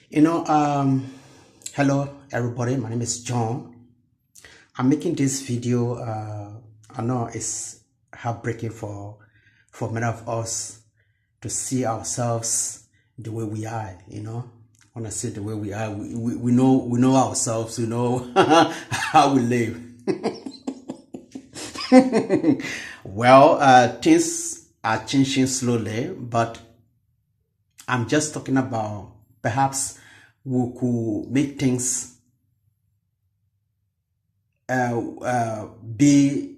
You know, hello everybody. My name is John. I'm making this video. I know it's heartbreaking for many of us to see ourselves the way we are. When I say the way we are, we know ourselves. We know how we live. Well, things are changing slowly, but I'm just talking about perhaps we could make things be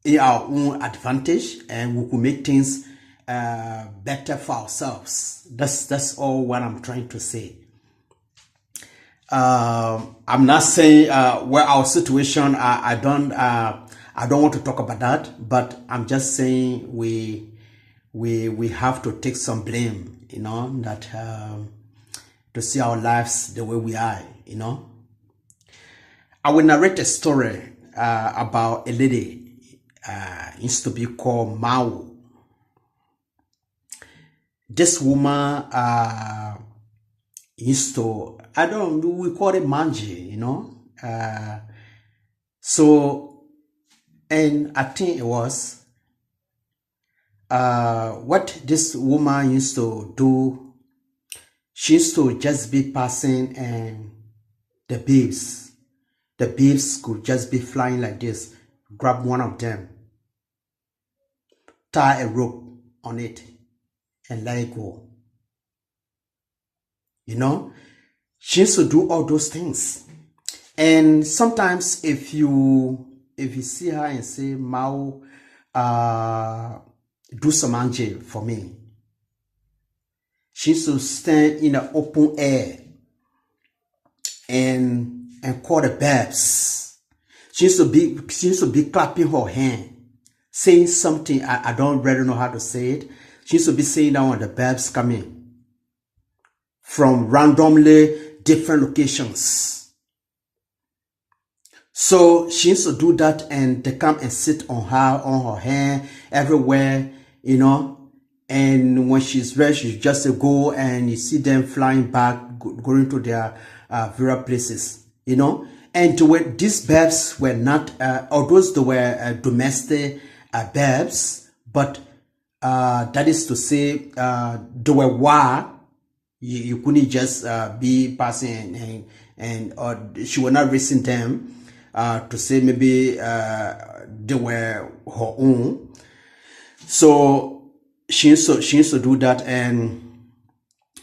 in our own advantage, and we could make things better for ourselves. That's all what I'm trying to say. I'm not saying where our situation. I don't want to talk about that, but I'm just saying we have to take some blame. That to see our lives the way we are. I will narrate a story about a lady used to be called Marwoo. This woman used to, we call it manji, and I think it was what this woman used to do. She used to just be passing, and the bees could just be flying like this. Grab one of them, tie a rope on it, and let it go. She used to do all those things. And sometimes if you see her and say, Mao, do some anje for me, she used to stand in the open air and call the birds. She used to be clapping her hand, saying something. I don't really know how to say it. She used to be saying that when the birds coming from randomly different locations. So she used to do that, and they come and sit on her hand everywhere, and when she's ready, she just go, and you see them flying back, going to their various places, And these birds were not, although they were domestic birds, but that is to say, they were wild. You couldn't just be passing and she was not raising them to say maybe they were her own. So she used to do that, and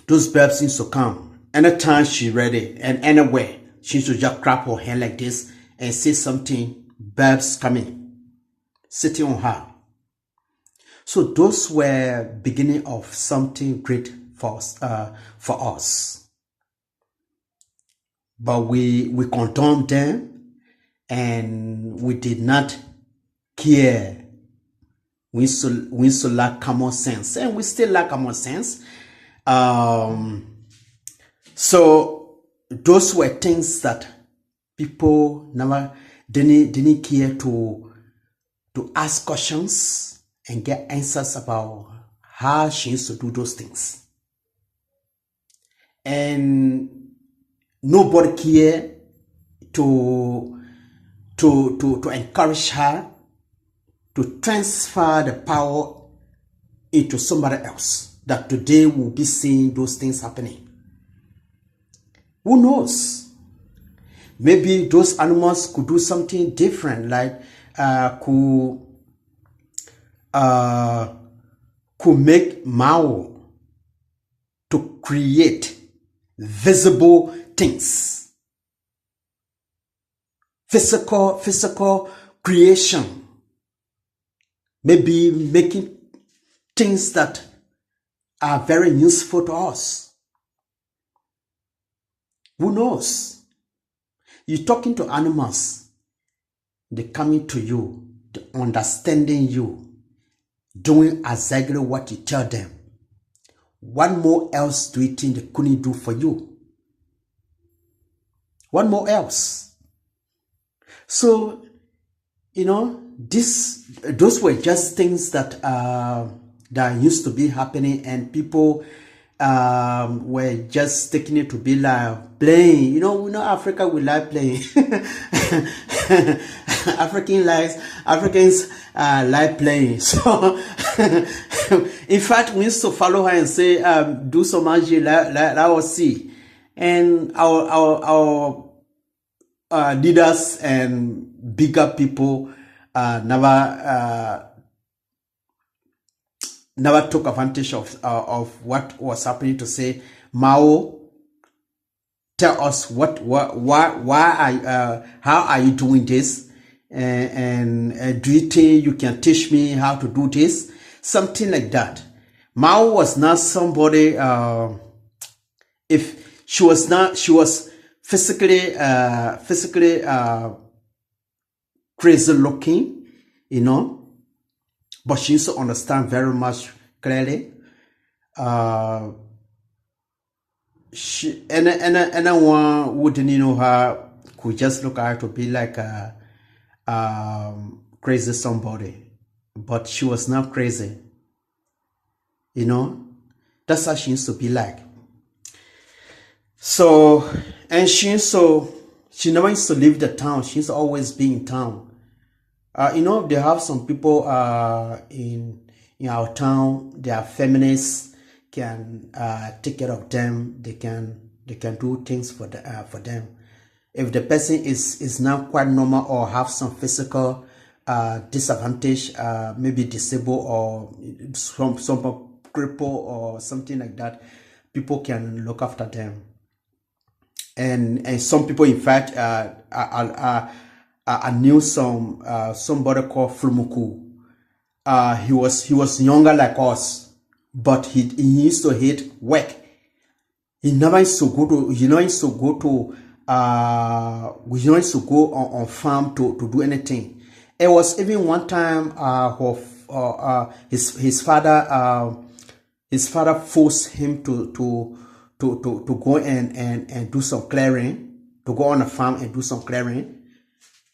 those birds used to come anytime she ready, and anywhere she used to just clap her hand like this and say something. Birds coming, sitting on her. So those were beginning of something great for us. But we condoned them, and we did not care. We used to lack common sense, and we still lack common sense. So those were things that people never didn't care to ask questions and get answers about how she used to do those things. And nobody cared to encourage her to transfer the power into somebody else, that today we'll be seeing those things happening. Who knows? Maybe those animals could do something different, like could make Mao to create visible things, physical creation. Maybe making things that are very useful to us. Who knows? You're talking to animals, they're coming to you, they're understanding you, doing exactly what you tell them. What more else do you think they couldn't do for you? What more else? So, those were just things that used to be happening, and people were just taking it to be like playing. We know Africa, we like playing. Africans like playing. So, in fact, we used to follow her and say, do some magic, let us see. And our leaders and bigger people never took advantage of what was happening to say, Mao, tell us how are you doing this, and do you think you can teach me how to do this, something like that. Mao was not somebody. If she was physically crazy looking, but she used to understand very much clearly. Anyone who didn't know her could just look at her to be like a crazy somebody, but she was not crazy. That's how she used to be like. So, and she never used to leave the town. She used to always be in town. They have some people in our town. They are feminists, can take care of them. They can do things for them. If the person is not quite normal or have some physical disadvantage, maybe disabled or some cripple or something like that, people can look after them. And some people, in fact, I knew somebody called Flumuku. He was younger like us, but he used to hate work. He never used to go to. He never used to go on farm to do anything. It was even one time his father forced him to go and do some clearing, to go on a farm and do some clearing.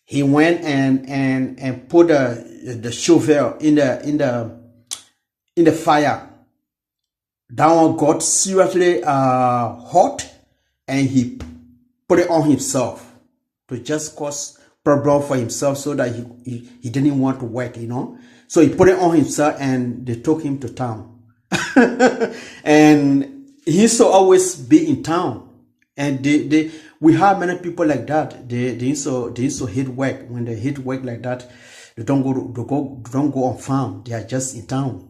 He went and put the shovel in the fire. That one got seriously hot, and he put it on himself to just cause problem for himself, so that he didn't want to work, So he put it on himself, and they took him to town. And he used to always be in town, and we have many people like that. They used to hate work. When they hate work like that, they don't go on farm. They are just in town.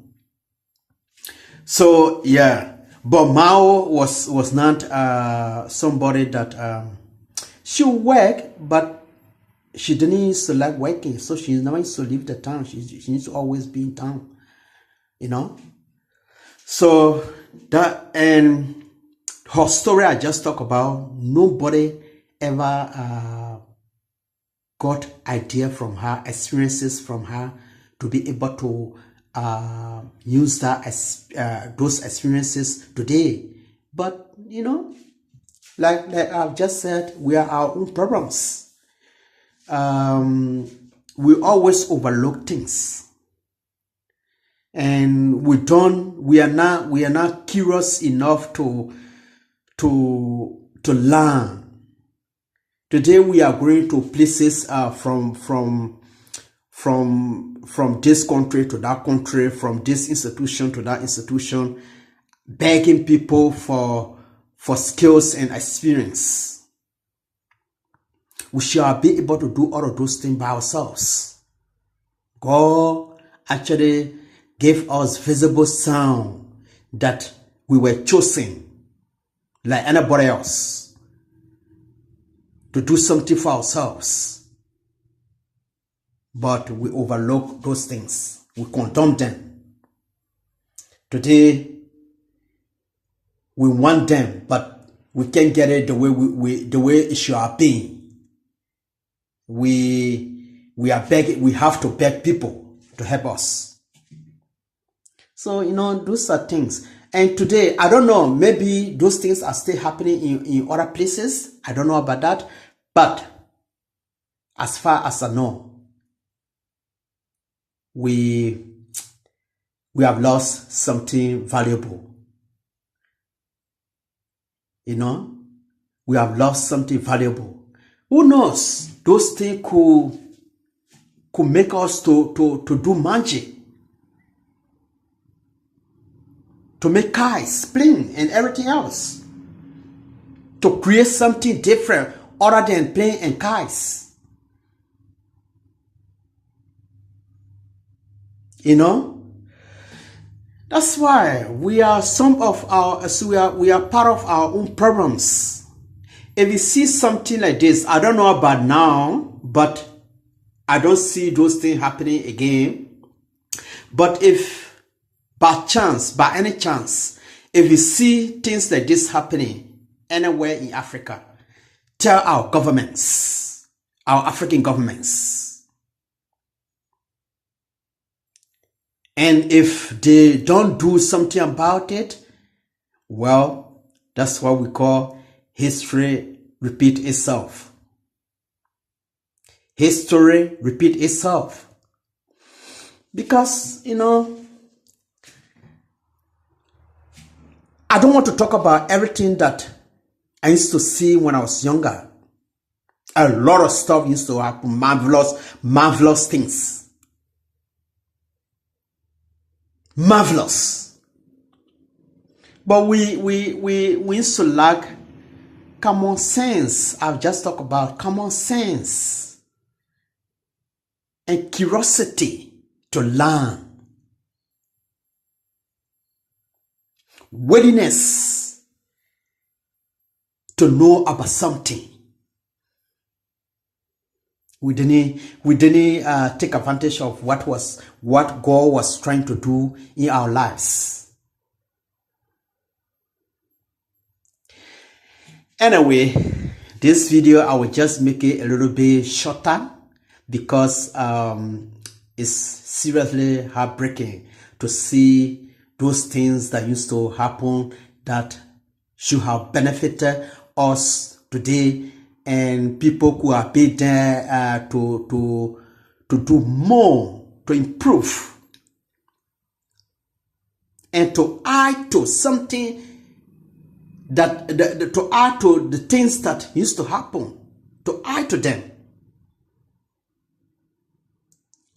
So yeah, but Mao was not somebody that she work, but she didn't used to like working. So she never used to leave the town. She used to always be in town, So that, and her story I just talked about, nobody ever got idea from her, experiences from her, to be able to use that as those experiences today. But like I've just said, we are our own problems. We always overlook things, and we are not curious enough to learn. Today we are going to places from this country to that country, from this institution to that institution, begging people for skills and experience. We shall be able to do all of those things by ourselves. God actually gave us visible sound that we were chosen, like anybody else, to do something for ourselves. But we overlook those things. We condemn them. Today, we want them, but we can't get it the way it should have been. We are begging. We have to beg people to help us. So those are things. And today, I don't know, maybe those things are still happening in other places. I don't know about that. But as far as I know, we have lost something valuable. You know, we have lost something valuable. Who knows? Those things could make us to do magic, to make kites, plane, and everything else, to create something different other than plane and kites. You know, that's why we are we are part of our own problems. If you see something like this, I don't know about now, but I don't see those things happening again. But if by any chance, if you see things like this happening anywhere in Africa, tell our governments, our African governments. And if they don't do something about it, well, that's what we call history repeat itself. History repeat itself. Because, you know, I don't want to talk about everything that I used to see when I was younger. A lot of stuff used to happen, marvelous things. Marvelous. But we used to lack common sense. I've just talked about common sense and curiosity to learn. Willingness to know about something. We didn't take advantage of what God was trying to do in our lives. Anyway, this video I will just make it a little bit shorter because it's seriously heartbreaking to see those things that used to happen that should have benefited us today, and people who are paid there to do more, to improve, and to add to something to add to the things that used to happen, to add to them.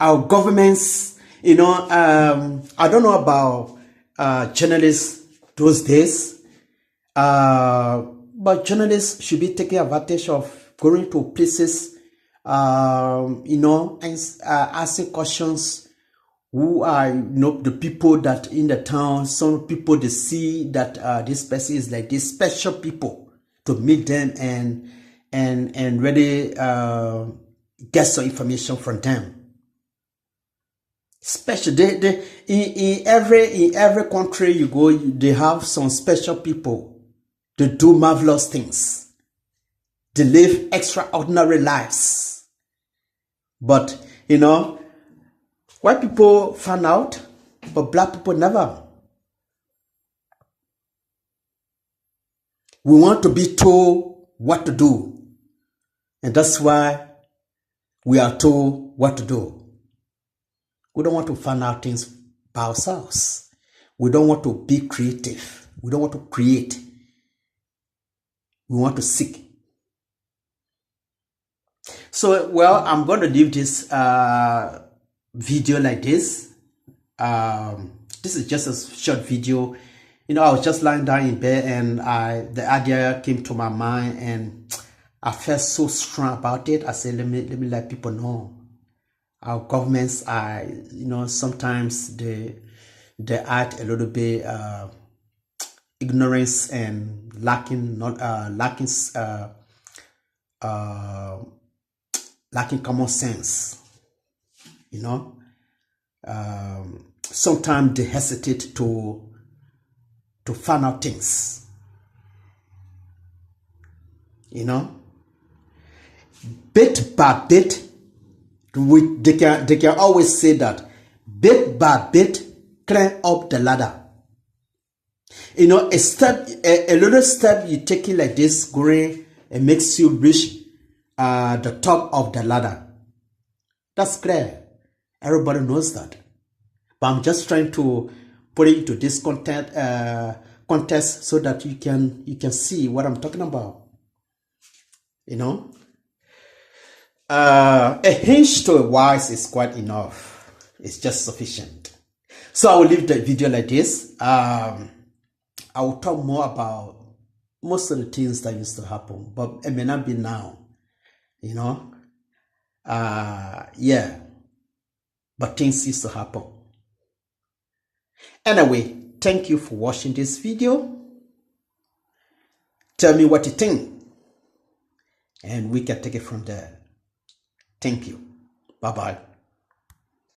Our governments, you know, I don't know about journalists those days, but journalists should be taking advantage of going to places, you know, and asking questions. Who are, you know, the people that in the town? Some people they see that this person is like this, special people, to meet them and really get some information from them. Special, in every country you go, they have some special people. They do marvelous things. They live extraordinary lives. But, you know, white people found out, but black people never. We want to be told what to do. And that's why we are told what to do. We don't want to find out things by ourselves. We don't want to be creative. We don't want to create. We want to seek. So, well, I'm going to leave this video like this. This is just a short video. You know, I was just lying down in bed and the idea came to my mind and I felt so strong about it. I said, let me let people know. Our governments are, you know, sometimes they act a little bit ignorance and lacking common sense. You know, sometimes they hesitate to find out things. You know, bit by bit, they can always say that bit by bit, climb up the ladder. You know, a little step you take it like this, going, it makes you reach the top of the ladder. That's clear. Everybody knows that. But I'm just trying to put it into this content context so that you can see what I'm talking about. You know, a hinge to a wise is quite enough. It's just sufficient. So I will leave the video like this. I will talk more about most of the things that used to happen, but it may not be now. You know, yeah, but things used to happen. Anyway, thank you for watching this video. Tell me what you think, and we can take it from there. Thank you. Bye-bye.